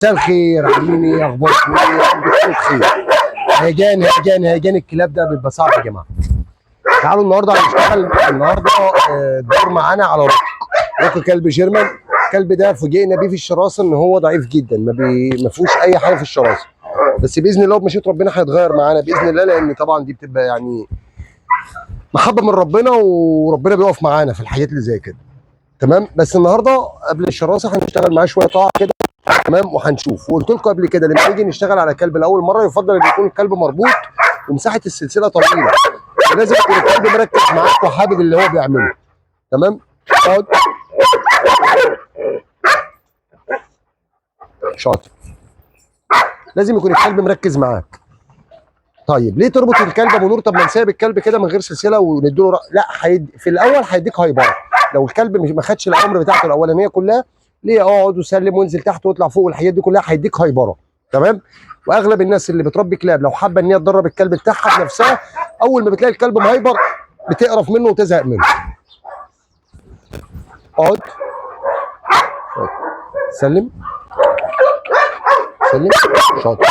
مساء الخير، عاملين ايه؟ اخباركم ايه؟ بخير خير. هيجان الكلاب ده بيبقى صعب يا جماعه. تعالوا النهارده هنشتغل الدور معانا على روك كلب جيرمان. الكلب ده فوجئنا بيه في الشراسه ان هو ضعيف جدا، ما فيهوش اي حاجه في الشراسه، بس باذن الله وبمشيئه ربنا هيتغير معانا باذن الله، لان طبعا دي بتبقى يعني محبه من ربنا، وربنا بيقف معانا في الحاجات اللي زي كده. تمام. بس النهارده قبل الشراسه هنشتغل معاه شويه طاعه كده. تمام. وهنشوف، وقلت لكم قبل كده لما نيجي نشتغل على كلب لاول مره يفضل ان يكون الكلب مربوط ومساحه السلسله طويله، لازم يكون الكلب مركز معاك وحابب اللي هو بيعمله. تمام. اقعد. شاطر. لازم يكون الكلب مركز معاك. طيب ليه تربط الكلب ابو نور؟ طب ما نسيب الكلب كده من غير سلسله ونديله لا، في الاول هيديك هايبره. لو الكلب ما خدش الامر بتاعته الاولانيه كلها، ليه اقعد وسلم وانزل تحت واطلع فوق والحاجات دي كلها، هيديك هايبره. تمام. واغلب الناس اللي بتربي كلاب لو حابه ان هي تدرب الكلب بتاعها بنفسها، اول ما بتلاقي الكلب مهايبر بتقرف منه وتزهق منه. اقعد. سلم. سلم. شاطر.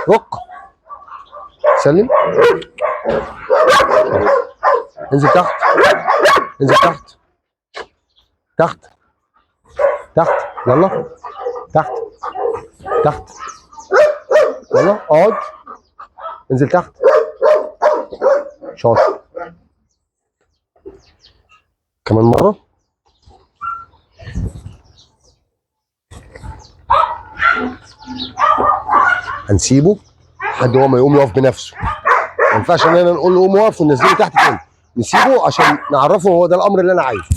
رق. سلم. شاطر. انزل تحت. انزل تحت. تحت. تحت. يلا. تحت. تحت. يلا. اقعد. انزل تحت. شاطر. كمان مرة. هنسيبه لحد هو ما يقوم يقف بنفسه. ما ينفعش ان انا نقول له قوم اقف وننزله تحت تاني. نسيبه عشان نعرفه هو ده الامر اللي انا عايزه.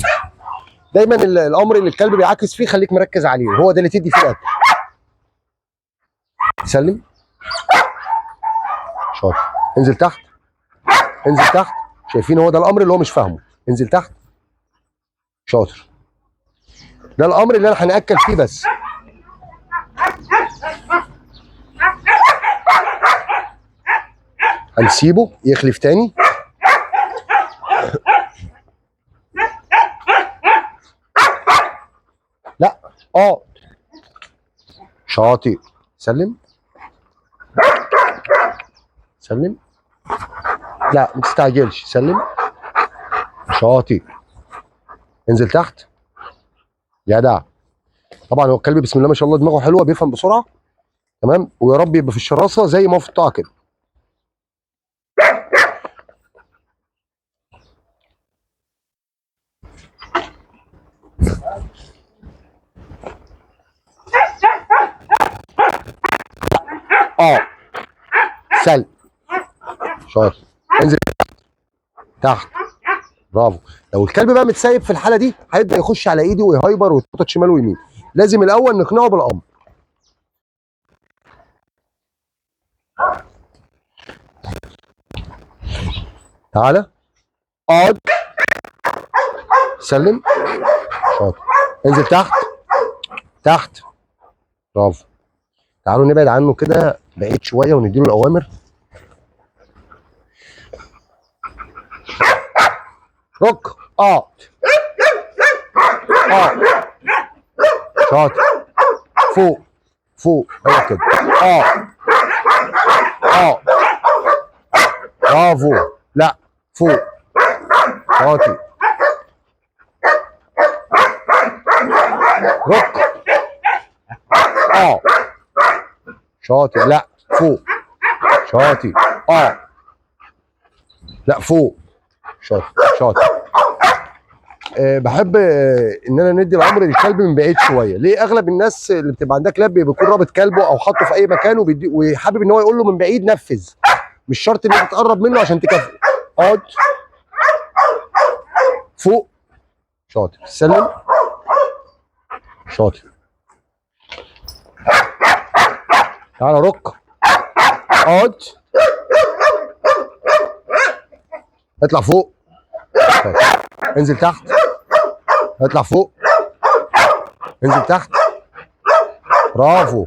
دايما الامر اللي الكلب بيعاكس فيه خليك مركز عليه، وهو ده اللي تدي فيه الاكل. سلم. شاطر. انزل تحت. انزل تحت. شايفين هو ده الامر اللي هو مش فاهمه. انزل تحت. شاطر. ده الامر اللي انا هنأكل فيه بس. هنسيبه يخلف تاني. لا. شاطر. سلم. سلم. لا ما تستعجلش. سلم. شاطر. انزل تحت. جدع. طبعا هو الكلب بسم الله ما شاء الله دماغه حلوه، بيفهم بسرعه. تمام. ويا رب يبقى في الشراسه زي ما هو في الطاعه كده. سلم. شاطر. انزل تحت. برافو. لو الكلب بقى متسيب في الحاله دي هيبدا يخش على ايدي ويهايبر ويتنطط شمال ويمين، لازم الاول نقنعه بالامر. تعالى. اقعد. سلم. شاطر. انزل تحت. تحت. برافو. تعالوا نبعد عنه كده بعيد شويه ونديله الاوامر. رك. اقعد. اقعد. شاطر. فوق. فوق. ايوه كده. اقعد. اقعد. برافو. لا. فوق. شاطر. رك. شاطر. لا. فوق. شاطر. لا. فوق. شاطر. شاطر. بحب ان انا ندي الامر للكلب من بعيد شويه. ليه؟ اغلب الناس اللي بتبقى عندها كلاب بيكون رابط كلبه او حاطه في اي مكان وحابب ان هو يقول له من بعيد نفذ، مش شرط ان انت تقرب منه عشان تكافئه. اقعد. فوق. شاطر. سلم. شاطر. تعالى رك. اقعد. اطلع فوق. شاطر. انزل تحت. اطلع فوق. انزل تحت. برافو.